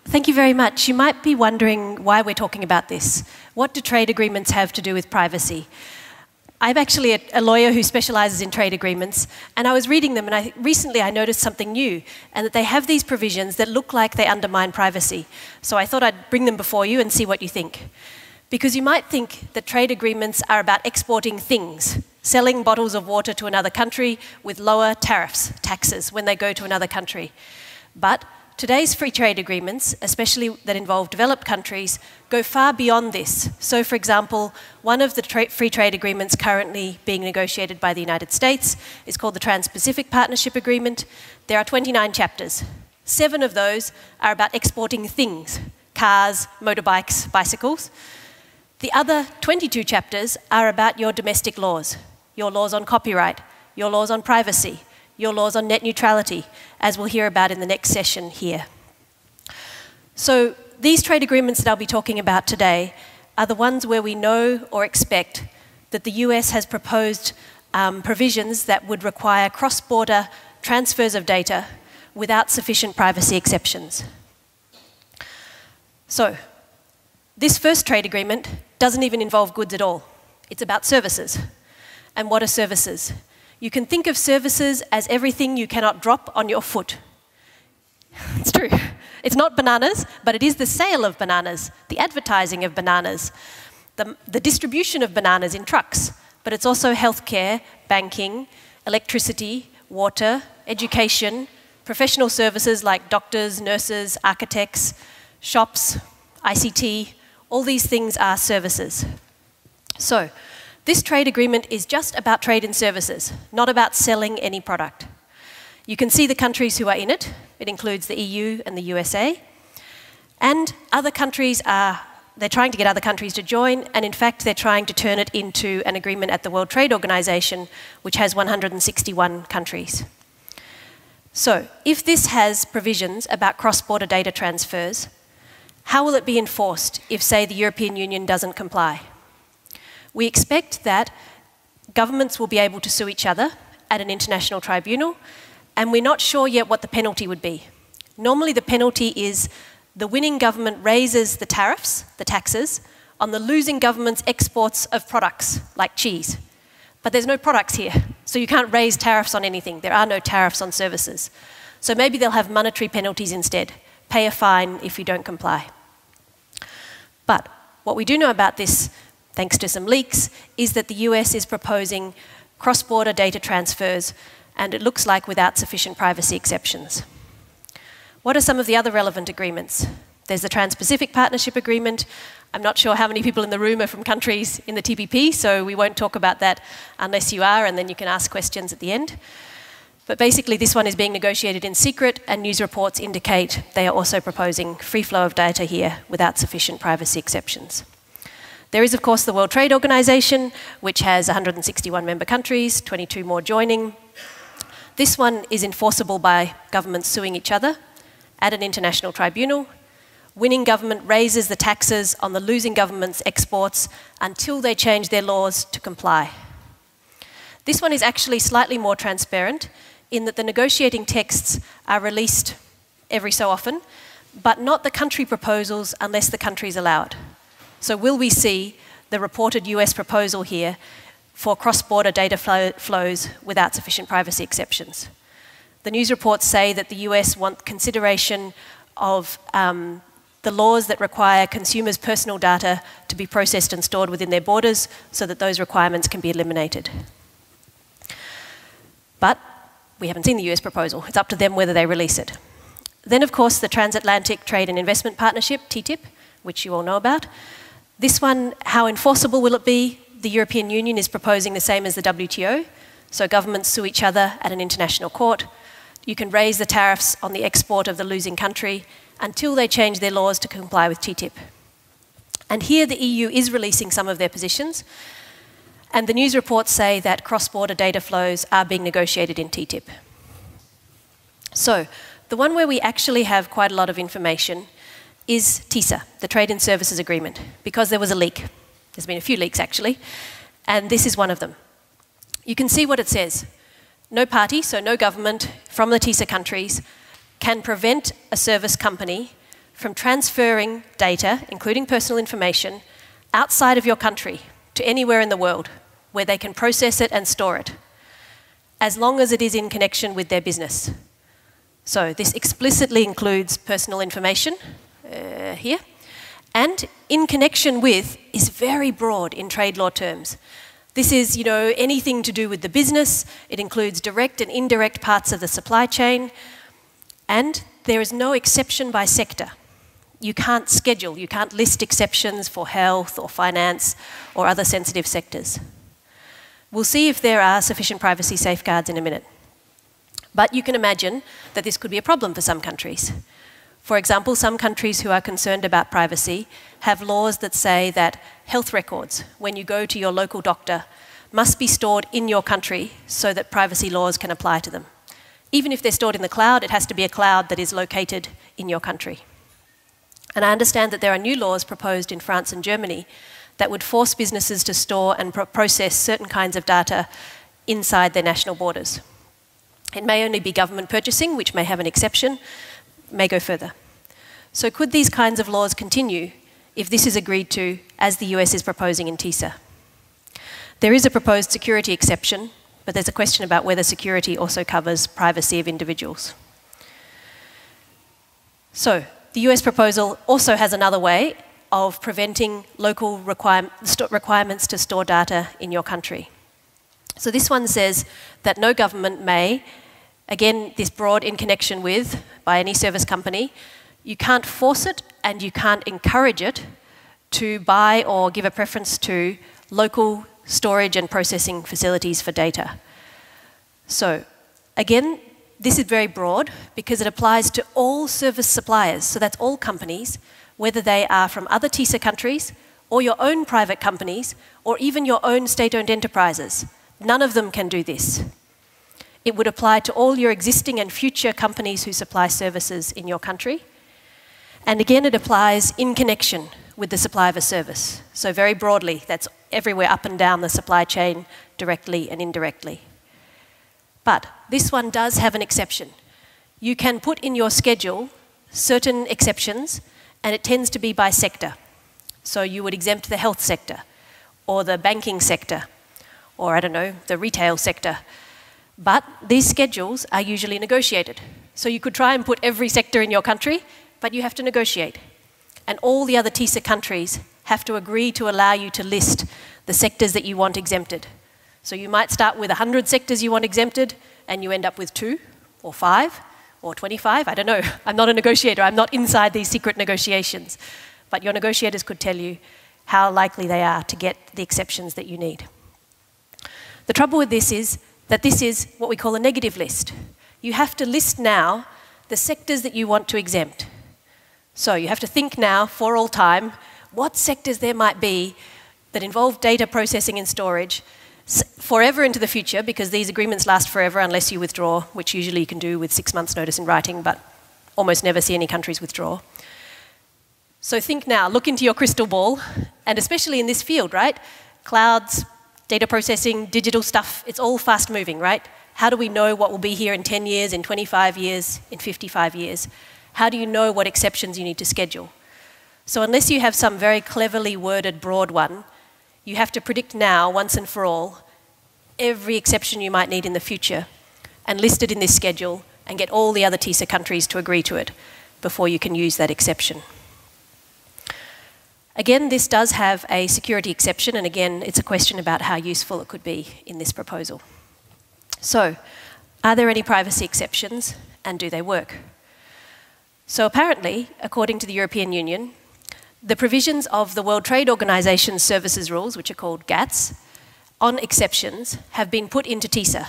Thank you very much. You might be wondering why we're talking about this. What do trade agreements have to do with privacy? I'm actually a lawyer who specialises in trade agreements, and I was reading them, and recently I noticed something new, and that they have these provisions that look like they undermine privacy. So I thought I'd bring them before you and see what you think. Because you might think that trade agreements are about exporting things, selling bottles of water to another country with lower tariffs, taxes, when they go to another country. But today's free trade agreements, especially that involve developed countries, go far beyond this. So, for example, one of the free trade agreements currently being negotiated by the United States is called the Trans-Pacific Partnership Agreement. There are 29 chapters. 7 of those are about exporting things, cars, motorbikes, bicycles. The other 22 chapters are about your domestic laws, your laws on copyright, your laws on privacy, your laws on net neutrality, as we'll hear about in the next session here. So these trade agreements that I'll be talking about today are the ones where we know or expect that the US has proposed provisions that would require cross-border transfers of data without sufficient privacy exceptions. So this first trade agreement doesn't even involve goods at all. It's about services. And what are services? You can think of services as everything you cannot drop on your foot. It's true. It's not bananas, but it is the sale of bananas, the advertising of bananas, the distribution of bananas in trucks, but it's also healthcare, banking, electricity, water, education, professional services like doctors, nurses, architects, shops, ICT, all these things are services. So, this trade agreement is just about trade in services, not about selling any product. You can see the countries who are in it. It includes the EU and the USA. And other countries they're trying to get other countries to join, and in fact, they're trying to turn it into an agreement at the World Trade Organization, which has 161 countries. So, if this has provisions about cross-border data transfers, how will it be enforced if, say, the European Union doesn't comply? We expect that governments will be able to sue each other at an international tribunal, and we're not sure yet what the penalty would be. Normally the penalty is the winning government raises the tariffs, the taxes, on the losing government's exports of products, like cheese. But there's no products here, so you can't raise tariffs on anything. There are no tariffs on services. So maybe they'll have monetary penalties instead. Pay a fine if you don't comply. But what we do know about this, thanks to some leaks, is that the US is proposing cross-border data transfers, and it looks like without sufficient privacy exceptions. What are some of the other relevant agreements? There's the Trans-Pacific Partnership Agreement. I'm not sure how many people in the room are from countries in the TPP, so we won't talk about that unless you are, and then you can ask questions at the end. But basically, this one is being negotiated in secret, and news reports indicate they are also proposing free flow of data here without sufficient privacy exceptions. There is, of course, the World Trade Organization, which has 161 member countries, 22 more joining. This one is enforceable by governments suing each other at an international tribunal. Winning government raises the taxes on the losing government's exports until they change their laws to comply. This one is actually slightly more transparent in that the negotiating texts are released every so often, but not the country proposals unless the countries allow it. So will we see the reported US proposal here for cross-border data flows without sufficient privacy exceptions? The news reports say that the US want consideration of the laws that require consumers' personal data to be processed and stored within their borders so that those requirements can be eliminated. But we haven't seen the US proposal. It's up to them whether they release it. Then, of course, the Transatlantic Trade and Investment Partnership, TTIP, which you all know about. This one, how enforceable will it be? The European Union is proposing the same as the WTO, so governments sue each other at an international court. You can raise the tariffs on the export of the losing country until they change their laws to comply with TTIP. And here the EU is releasing some of their positions, and the news reports say that cross-border data flows are being negotiated in TTIP. So, The one where we actually have quite a lot of information is TiSA, the Trade in Services Agreement, because there was a leak. There's been a few leaks, actually, and this is one of them. You can see what it says. No party, so no government from the TiSA countries, can prevent a service company from transferring data, including personal information, outside of your country to anywhere in the world where they can process it and store it, as long as it is in connection with their business. So this explicitly includes personal information, here, and in connection with is very broad in trade law terms. This is, anything to do with the business. It includes direct and indirect parts of the supply chain, and there is no exception by sector. You can't schedule, you can't list exceptions for health or finance or other sensitive sectors. We'll see if there are sufficient privacy safeguards in a minute. But you can imagine that this could be a problem for some countries. For example, some countries who are concerned about privacy have laws that say that health records, when you go to your local doctor, must be stored in your country so that privacy laws can apply to them. Even if they're stored in the cloud, it has to be a cloud that is located in your country. And I understand that there are new laws proposed in France and Germany that would force businesses to store and process certain kinds of data inside their national borders. It may only be government purchasing, which may have an exception, may go further. So could these kinds of laws continue if this is agreed to, as the US is proposing in TiSA? There is a proposed security exception, but there's a question about whether security also covers privacy of individuals. So the US proposal also has another way of preventing local requirements to store data in your country. So this one says that no government may, again, this broad in connection with, by any service company, you can't force it and you can't encourage it to buy or give a preference to local storage and processing facilities for data. So, again, this is very broad because it applies to all service suppliers. So that's all companies, whether they are from other TiSA countries or your own private companies or even your own state-owned enterprises. None of them can do this. It would apply to all your existing and future companies who supply services in your country. And again, it applies in connection with the supply of a service. So very broadly, that's everywhere up and down the supply chain, directly and indirectly. But this one does have an exception. You can put in your schedule certain exceptions, and it tends to be by sector. So you would exempt the health sector, or the banking sector, or I don't know, the retail sector. But these schedules are usually negotiated. So you could try and put every sector in your country, but you have to negotiate. And all the other TiSA countries have to agree to allow you to list the sectors that you want exempted. So you might start with 100 sectors you want exempted, and you end up with 2 or 5 or 25, I don't know. I'm not a negotiator, I'm not inside these secret negotiations. But your negotiators could tell you how likely they are to get the exceptions that you need. The trouble with this is that this is what we call a negative list. You have to list now the sectors that you want to exempt. So you have to think now, for all time, what sectors there might be that involve data processing and storage forever into the future, because these agreements last forever unless you withdraw, which usually you can do with 6 months' notice in writing, but almost never see any countries withdraw. So think now, look into your crystal ball, and especially in this field, right? Clouds, data processing, digital stuff, it's all fast moving, right? How do we know what will be here in 10 years, in 25 years, in 55 years? How do you know what exceptions you need to schedule? So unless you have some very cleverly worded broad one, you have to predict now, once and for all, every exception you might need in the future and list it in this schedule and get all the other TiSA countries to agree to it before you can use that exception. Again, this does have a security exception, and again, it's a question about how useful it could be in this proposal. So, are there any privacy exceptions, and do they work? So apparently, according to the European Union, the provisions of the World Trade Organization's services rules, which are called GATS, on exceptions have been put into TiSA.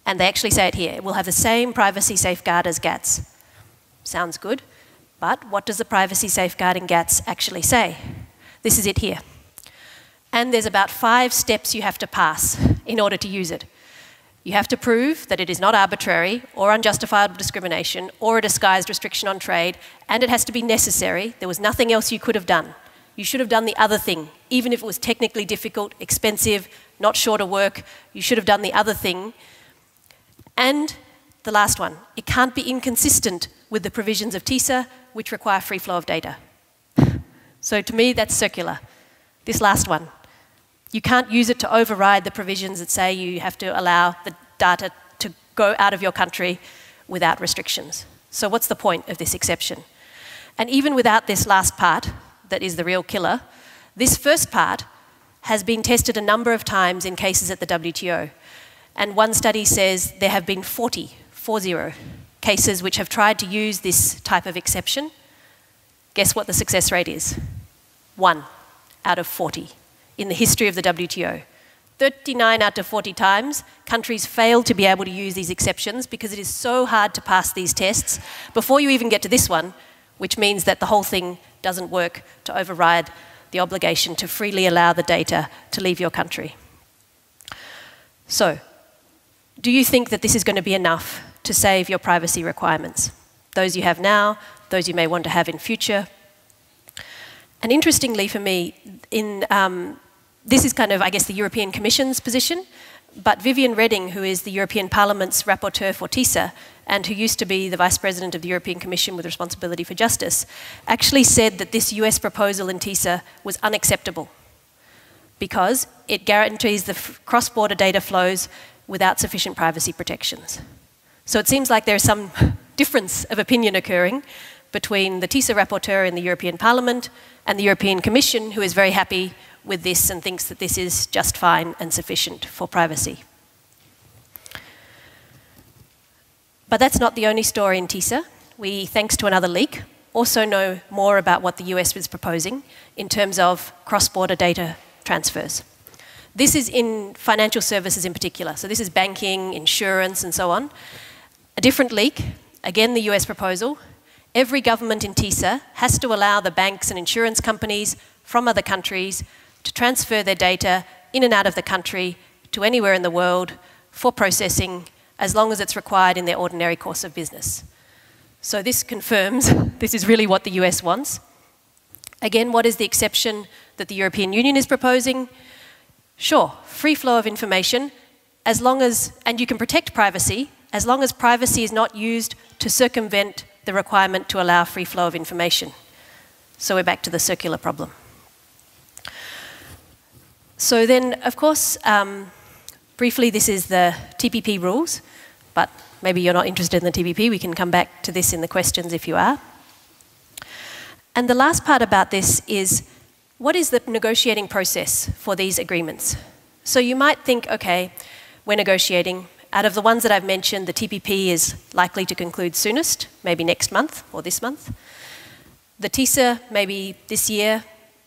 And they actually say it here, it will have the same privacy safeguard as GATS. Sounds good, but what does the privacy safeguard in GATS actually say? This is it here. And there's about 5 steps you have to pass in order to use it. You have to prove that it is not arbitrary or unjustifiable discrimination or a disguised restriction on trade, and it has to be necessary. There was nothing else you could have done. You should have done the other thing, even if it was technically difficult, expensive, not sure to work. You should have done the other thing. And the last one, it can't be inconsistent with the provisions of TiSA, which require free flow of data. So to me, that's circular. This last one. You can't use it to override the provisions that say you have to allow the data to go out of your country without restrictions. So what's the point of this exception? And even without this last part, that is the real killer, this first part has been tested a number of times in cases at the WTO. And one study says there have been 40 cases which have tried to use this type of exception. Guess what the success rate is? 1 out of 40 in the history of the WTO. 39 out of 40 times, countries fail to be able to use these exceptions because it is so hard to pass these tests before you even get to this one, which means that the whole thing doesn't work to override the obligation to freely allow the data to leave your country. So, do you think that this is going to be enough to save your privacy requirements? Those you have now, those you may want to have in future. And interestingly for me, this is kind of, I guess, the European Commission's position, but Viviane Reding, who is the European Parliament's rapporteur for TiSA, and who used to be the Vice President of the European Commission with responsibility for justice, actually said that this US proposal in TiSA was unacceptable because it guarantees the cross-border data flows without sufficient privacy protections. So it seems like there's some difference of opinion occurring between the TiSA rapporteur in the European Parliament and the European Commission, who is very happy with this and thinks that this is just fine and sufficient for privacy. But that's not the only story in TiSA. We, thanks to another leak, also know more about what the US was proposing in terms of cross-border data transfers. This is in financial services in particular. So this is banking, insurance, and so on. A different leak, again the US proposal. Every government in TiSA has to allow the banks and insurance companies from other countries to transfer their data in and out of the country to anywhere in the world for processing as long as it's required in their ordinary course of business. So this confirms this is really what the US wants. Again, what is the exception that the European Union is proposing? Sure, free flow of information, as long as, and you can protect privacy, as long as privacy is not used to circumvent the requirement to allow free flow of information. So we're back to the circular problem. So then, of course, briefly, this is the TPP rules, but maybe you're not interested in the TPP. We can come back to this in the questions if you are. And the last part about this is, what is the negotiating process for these agreements? So you might think, okay, we're negotiating. Out of the ones that I've mentioned, the TPP is likely to conclude soonest, maybe next month or this month. The TiSA, maybe this year.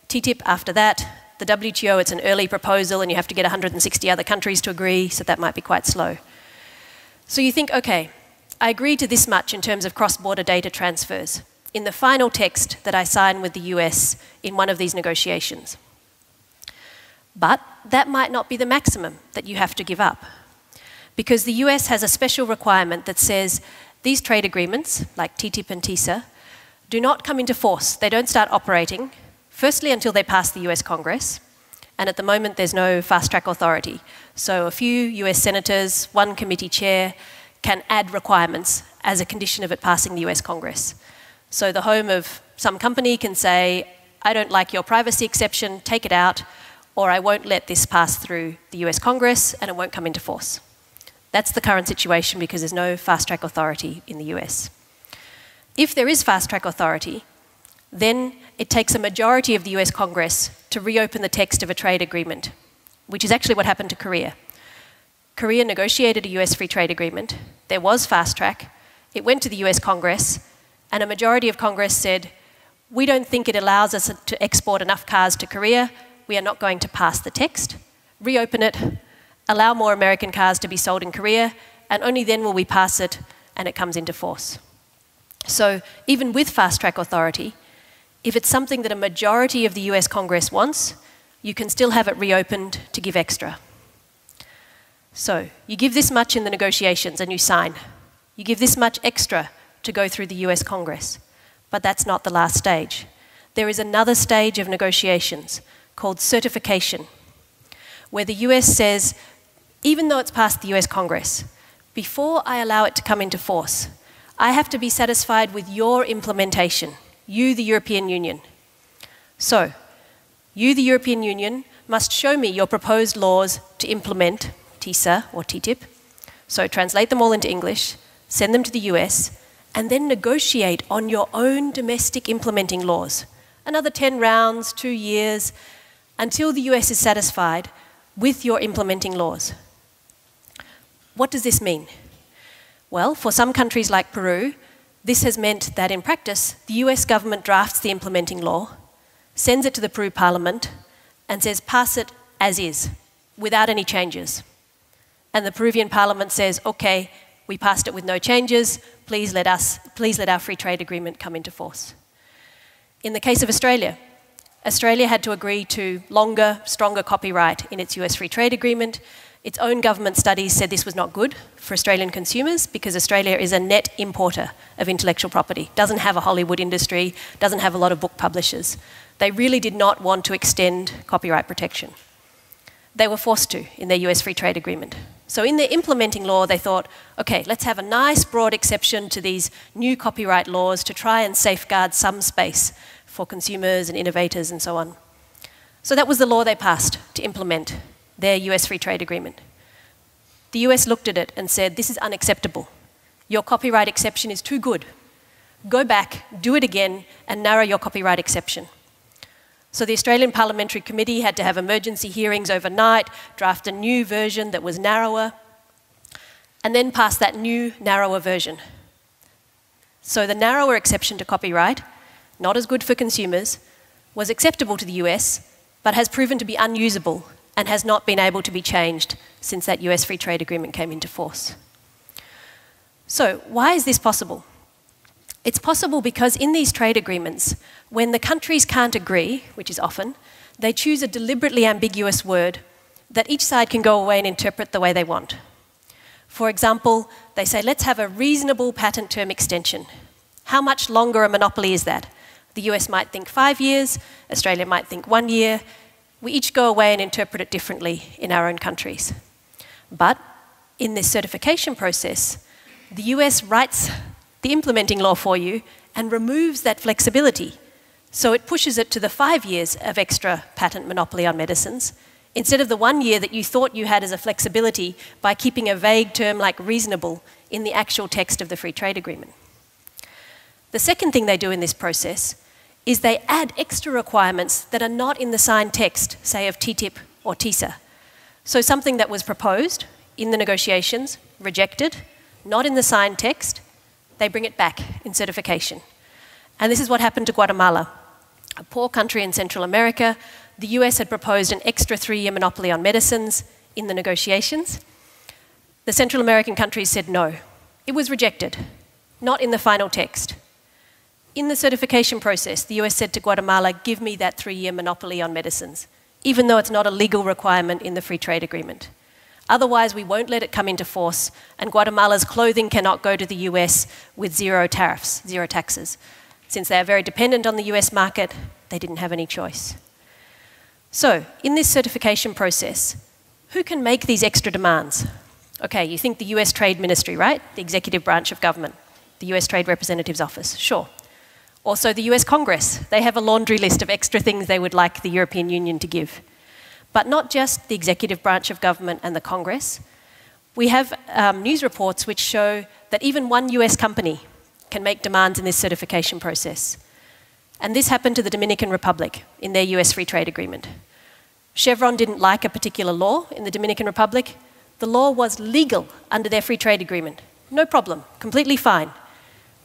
TTIP after that. The WTO, it's an early proposal and you have to get 160 other countries to agree, so that might be quite slow. So you think, okay, I agree to this much in terms of cross-border data transfers in the final text that I sign with the US in one of these negotiations. But that might not be the maximum that you have to give up, because the US has a special requirement that says these trade agreements, like TTIP and TiSA, do not come into force. They don't start operating, firstly until they pass the US Congress, and at the moment there's no fast-track authority. So a few US senators, one committee chair, can add requirements as a condition of it passing the US Congress. So the home of some company can say, I don't like your privacy exception, take it out, or I won't let this pass through the US Congress and it won't come into force. That's the current situation because there's no fast-track authority in the US. If there is fast-track authority, then it takes a majority of the US Congress to reopen the text of a trade agreement, which is actually what happened to Korea. Korea negotiated a US free trade agreement. There was fast-track. It went to the US Congress, and a majority of Congress said, we don't think it allows us to export enough cars to Korea. We are not going to pass the text. Reopen it, allow more American cars to be sold in Korea, and only then will we pass it and it comes into force. So even with fast-track authority, if it's something that a majority of the US Congress wants, you can still have it reopened to give extra. So you give this much in the negotiations and you sign. You give this much extra to go through the US Congress. But that's not the last stage. There is another stage of negotiations called certification, where the US says, even though it's passed the US Congress, before I allow it to come into force, I have to be satisfied with your implementation, you, the European Union. So, you, the European Union, must show me your proposed laws to implement TiSA or TTIP. So translate them all into English, send them to the US, and then negotiate on your own domestic implementing laws. Another 10 rounds, 2 years, until the US is satisfied with your implementing laws. What does this mean? Well, for some countries like Peru, this has meant that in practice, the US government drafts the implementing law, sends it to the Peru Parliament, and says, pass it as is, without any changes. And the Peruvian Parliament says, okay, we passed it with no changes, please let our free trade agreement come into force. In the case of Australia, Australia had to agree to longer, stronger copyright in its US free trade agreement. Its own government studies said this was not good for Australian consumers because Australia is a net importer of intellectual property, doesn't have a Hollywood industry, doesn't have a lot of book publishers. They really did not want to extend copyright protection. They were forced to in their US free trade agreement. So in their implementing law, they thought, okay, let's have a nice broad exception to these new copyright laws to try and safeguard some space for consumers and innovators and so on. So that was the law they passed to implement their US free trade agreement. The US looked at it and said, this is unacceptable. Your copyright exception is too good. Go back, do it again, and narrow your copyright exception. So the Australian Parliamentary Committee had to have emergency hearings overnight, draft a new version that was narrower, and then pass that new, narrower version. So the narrower exception to copyright, not as good for consumers, was acceptable to the US, but has proven to be unusable and has not been able to be changed since that US free trade agreement came into force. So why is this possible? It's possible because in these trade agreements, when the countries can't agree, which is often, they choose a deliberately ambiguous word that each side can go away and interpret the way they want. For example, they say, let's have a reasonable patent term extension. How much longer a monopoly is that? The US might think 5 years, Australia might think 1 year. We each go away and interpret it differently in our own countries. But in this certification process, the US writes the implementing law for you and removes that flexibility. So it pushes it to the 5 years of extra patent monopoly on medicines, instead of the 1 year that you thought you had as a flexibility by keeping a vague term like reasonable in the actual text of the free trade agreement. The second thing they do in this process is they add extra requirements that are not in the signed text, say of TTIP or TiSA. So something that was proposed in the negotiations, rejected, not in the signed text, they bring it back in certification. And this is what happened to Guatemala, a poor country in Central America. The US had proposed an extra 3-year monopoly on medicines in the negotiations. The Central American countries said no. It was rejected, not in the final text. In the certification process, the US said to Guatemala, give me that 3-year monopoly on medicines, even though it's not a legal requirement in the free trade agreement. Otherwise, we won't let it come into force, and Guatemala's clothing cannot go to the US with zero tariffs, zero taxes. Since they are very dependent on the US market, they didn't have any choice. So, in this certification process, who can make these extra demands? Okay, you think the US Trade Ministry, right? The executive branch of government, the US Trade Representative's office, sure. Also the US Congress, they have a laundry list of extra things they would like the European Union to give. But not just the executive branch of government and the Congress. We have news reports which show that even one US company can make demands in this certification process. And this happened to the Dominican Republic in their US free trade agreement. Chevron didn't like a particular law in the Dominican Republic. The law was legal under their free trade agreement. No problem, completely fine.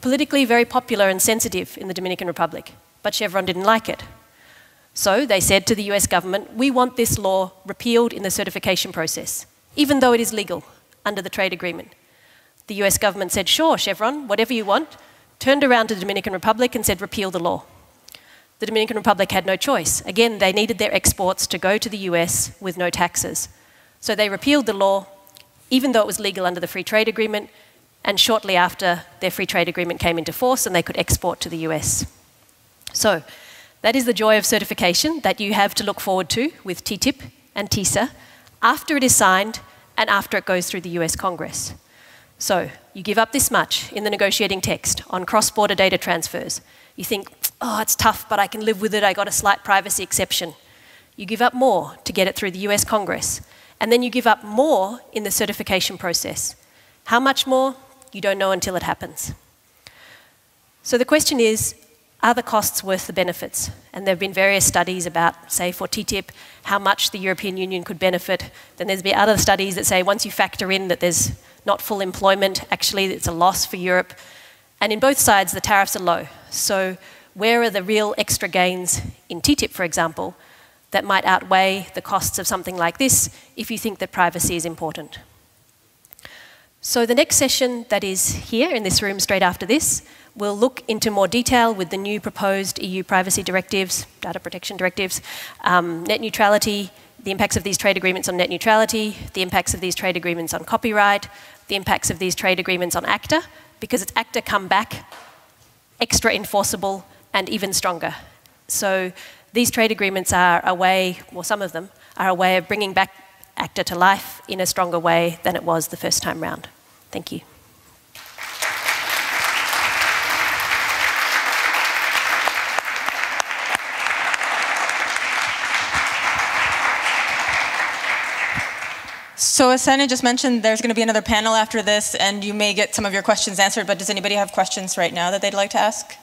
Politically very popular and sensitive in the Dominican Republic, but Chevron didn't like it. So they said to the US government, we want this law repealed in the certification process, even though it is legal under the trade agreement. The US government said, sure, Chevron, whatever you want, turned around to the Dominican Republic and said, repeal the law. The Dominican Republic had no choice. Again, they needed their exports to go to the US with no taxes. So they repealed the law, even though it was legal under the free trade agreement, and shortly after their free trade agreement came into force and they could export to the US. So that is the joy of certification that you have to look forward to with TTIP and TiSA after it is signed and after it goes through the US Congress. So you give up this much in the negotiating text on cross-border data transfers. You think, oh, it's tough, but I can live with it. I got a slight privacy exception. You give up more to get it through the US Congress. And then you give up more in the certification process. How much more? You don't know until it happens. So the question is, are the costs worth the benefits? And there have been various studies about, say, for TTIP, how much the European Union could benefit. Then there's been other studies that say once you factor in that there's not full employment, actually it's a loss for Europe. And in both sides, the tariffs are low. So where are the real extra gains in TTIP, for example, that might outweigh the costs of something like this if you think that privacy is important? So the next session that is here in this room straight after this will look into more detail with the new proposed EU privacy directives, data protection directives, net neutrality, the impacts of these trade agreements on net neutrality, the impacts of these trade agreements on copyright, the impacts of these trade agreements on ACTA, because it's ACTA come back extra enforceable and even stronger. So these trade agreements are a way, or some of them, are a way of bringing back ACTA to life in a stronger way than it was the first time round. Thank you. So as Sanya just mentioned, there's going to be another panel after this, and you may get some of your questions answered, but does anybody have questions right now that they'd like to ask?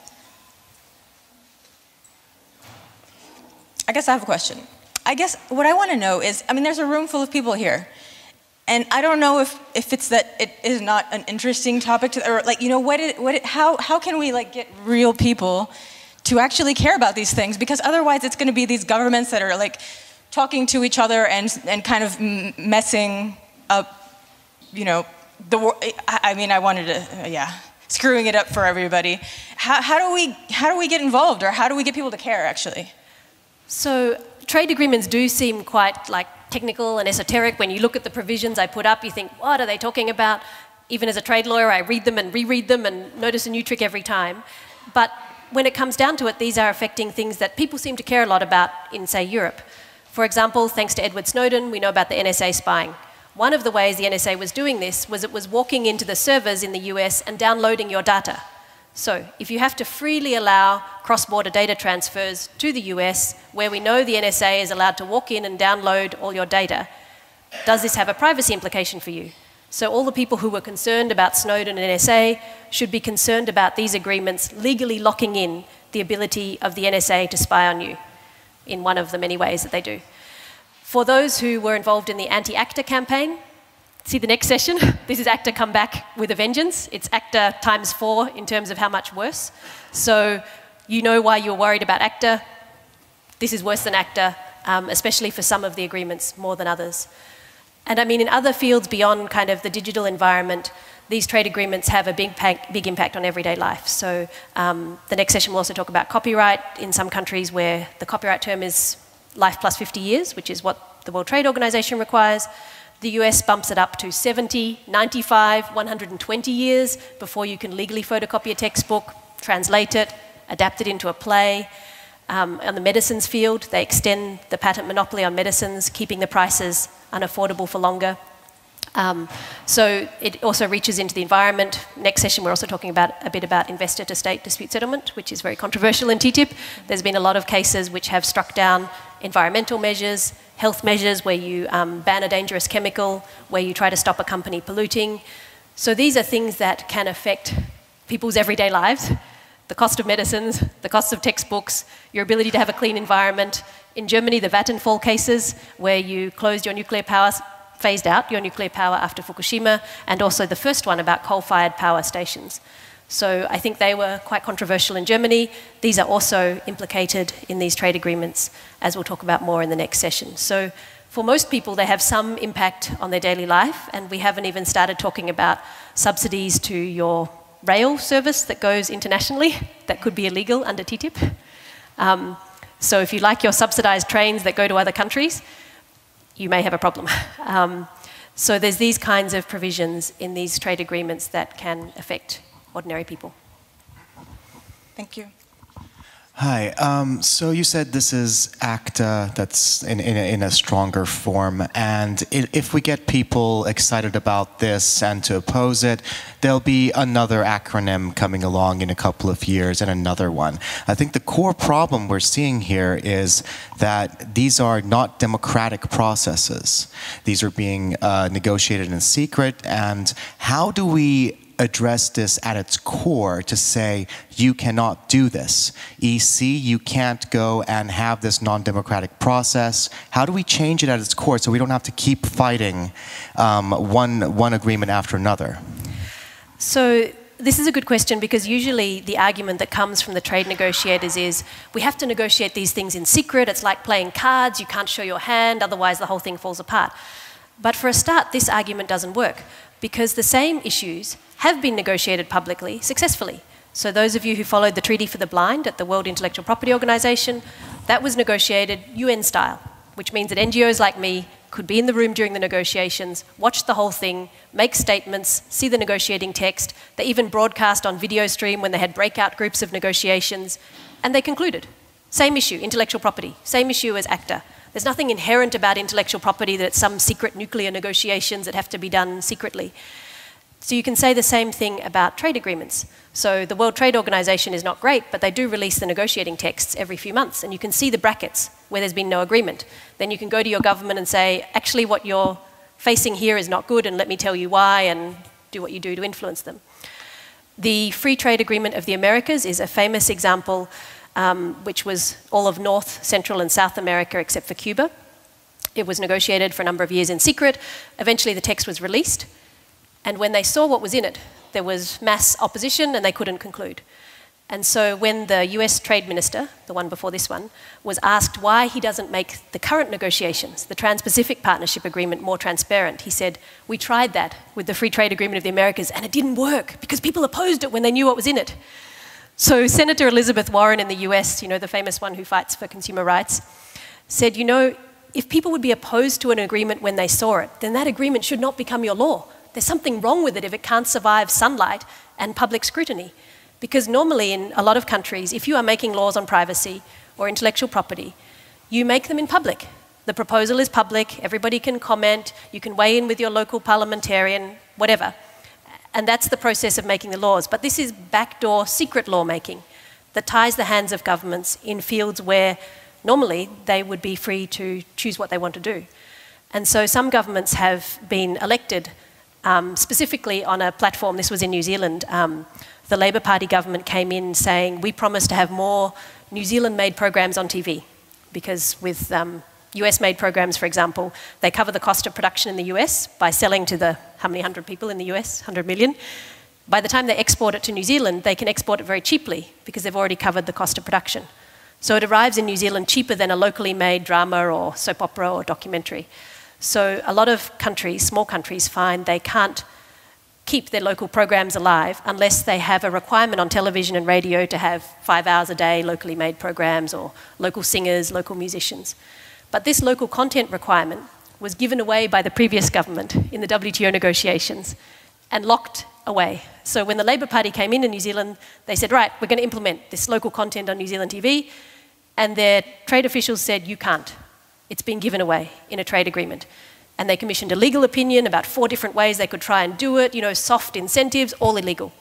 I guess I have a question. I guess what I want to know is, I mean, there's a room full of people here, and I don't know if it's that it is not an interesting topic to, or like, you know, how can we like get real people to actually care about these things? Because otherwise it's going to be these governments that are like talking to each other and kind of messing up, you know, I mean, I wanted to, yeah, screwing it up for everybody. How do we get involved, or how do we get people to care, actually? So trade agreements do seem quite like technical and esoteric. When you look at the provisions I put up, you think, what are they talking about? Even as a trade lawyer, I read them and reread them and notice a new trick every time. But when it comes down to it, these are affecting things that people seem to care a lot about in, say, Europe. For example, thanks to Edward Snowden, we know about the NSA spying. One of the ways the NSA was doing this was it was walking into the servers in the US and downloading your data. So if you have to freely allow cross-border data transfers to the US, where we know the NSA is allowed to walk in and download all your data, does this have a privacy implication for you? So all the people who were concerned about Snowden and NSA should be concerned about these agreements legally locking in the ability of the NSA to spy on you in one of the many ways that they do. For those who were involved in the anti-ACTA campaign, see the next session. This is ACTA come back with a vengeance. It's ACTA times 4 in terms of how much worse. So you know why you're worried about ACTA. This is worse than ACTA, especially for some of the agreements more than others. And I mean, in other fields beyond kind of the digital environment, these trade agreements have a big impact on everyday life. So the next session will also talk about copyright in some countries where the copyright term is life plus 50 years, which is what the World Trade Organization requires. The US bumps it up to 70, 95, 120 years before you can legally photocopy a textbook, translate it, adapt it into a play. On the medicines field, they extend the patent monopoly on medicines, keeping the prices unaffordable for longer. So it also reaches into the environment. Next session, we're also talking about a bit about investor-to-state dispute settlement, which is very controversial in TTIP. There's been a lot of cases which have struck down environmental measures, health measures where you ban a dangerous chemical, where you try to stop a company polluting. So these are things that can affect people's everyday lives. The cost of medicines, the cost of textbooks, your ability to have a clean environment. In Germany, the Vattenfall cases, where you closed your nuclear power, phased out your nuclear power after Fukushima, and also the first one about coal-fired power stations. So I think they were quite controversial in Germany. These are also implicated in these trade agreements, as we'll talk about more in the next session. So for most people, they have some impact on their daily life, and we haven't even started talking about subsidies to your rail service that goes internationally that could be illegal under TTIP. So if you like your subsidized trains that go to other countries, you may have a problem. So there's these kinds of provisions in these trade agreements that can affect ordinary people. Thank you. Hi. So you said this is ACTA that's in a stronger form, and if we get people excited about this and to oppose it, there'll be another acronym coming along in a couple of years and another one. I think the core problem we're seeing here is that these are not democratic processes. These are being negotiated in secret, and how do we address this at its core to say, you cannot do this. EC, you can't go and have this non-democratic process. How do we change it at its core so we don't have to keep fighting one agreement after another? So this is a good question, because usually the argument that comes from the trade negotiators is, we have to negotiate these things in secret. It's like playing cards. You can't show your hand, otherwise the whole thing falls apart. But for a start, this argument doesn't work, because the same issues have been negotiated publicly successfully. So those of you who followed the Treaty for the Blind at the World Intellectual Property Organization, that was negotiated UN style, which means that NGOs like me could be in the room during the negotiations, watch the whole thing, make statements, see the negotiating text. They even broadcast on video stream when they had breakout groups of negotiations, and they concluded. Same issue, intellectual property, same issue as ACTA. There's nothing inherent about intellectual property that it's some secret nuclear negotiations that have to be done secretly. So you can say the same thing about trade agreements. So the World Trade Organization is not great, but they do release the negotiating texts every few months, and you can see the brackets where there's been no agreement. Then you can go to your government and say, actually what you're facing here is not good, and let me tell you why, and do what you do to influence them. The Free Trade Agreement of the Americas is a famous example, which was all of North, Central, and South America except for Cuba. It was negotiated for a number of years in secret. Eventually the text was released. And when they saw what was in it, there was mass opposition and they couldn't conclude. And so when the US Trade Minister, the one before this one, was asked why he doesn't make the current negotiations, the Trans-Pacific Partnership Agreement, more transparent, he said, we tried that with the Free Trade Agreement of the Americas and it didn't work because people opposed it when they knew what was in it. So Senator Elizabeth Warren in the US, you know, the famous one who fights for consumer rights, said, you know, if people would be opposed to an agreement when they saw it, then that agreement should not become your law. There's something wrong with it if it can't survive sunlight and public scrutiny. Because normally in a lot of countries, if you are making laws on privacy or intellectual property, you make them in public. The proposal is public, everybody can comment, you can weigh in with your local parliamentarian, whatever. And that's the process of making the laws. But this is backdoor secret lawmaking that ties the hands of governments in fields where normally they would be free to choose what they want to do. And so some governments have been elected specifically on a platform. This was in New Zealand. The Labour Party government came in saying, we promise to have more New Zealand-made programs on TV. Because with US-made programs, for example, they cover the cost of production in the US by selling to the, how many hundred people in the US? 100 million. By the time they export it to New Zealand, they can export it very cheaply because they've already covered the cost of production. So it arrives in New Zealand cheaper than a locally made drama or soap opera or documentary. So a lot of countries, small countries, find they can't keep their local programs alive unless they have a requirement on television and radio to have 5 hours a day locally made programs or local singers, local musicians. But this local content requirement was given away by the previous government in the WTO negotiations and locked away. So when the Labour Party came in New Zealand, they said, right, we're going to implement this local content on New Zealand TV, and their trade officials said, you can't. It's been given away in a trade agreement. And they commissioned a legal opinion about 4 different ways they could try and do it, you know, soft incentives, all illegal.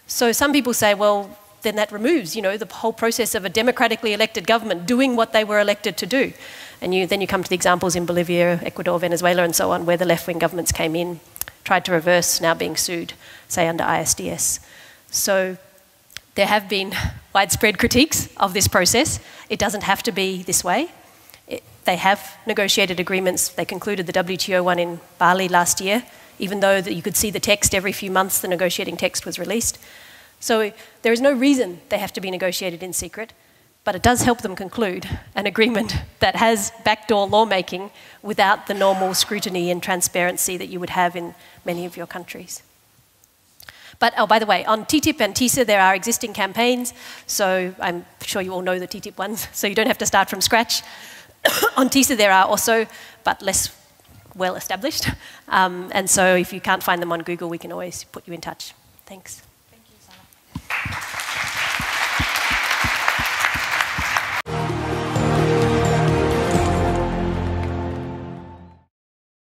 So some people say, well, then that removes, you know, the whole process of a democratically elected government doing what they were elected to do. And then you come to the examples in Bolivia, Ecuador, Venezuela, and so on, where the left-wing governments came in, tried to reverse, now being sued, say under ISDS. So there have been widespread critiques of this process. It doesn't have to be this way. They have negotiated agreements. They concluded the WTO one in Bali last year, even though you could see the text every few months, the negotiating text was released. So there is no reason they have to be negotiated in secret, but it does help them conclude an agreement that has backdoor lawmaking without the normal scrutiny and transparency that you would have in many of your countries. But, oh, by the way, on TTIP and TiSA, there are existing campaigns, so I'm sure you all know the TTIP ones, so you don't have to start from scratch. On TiSA there are also, but less well established. And so if you can't find them on Google, we can always put you in touch. Thanks.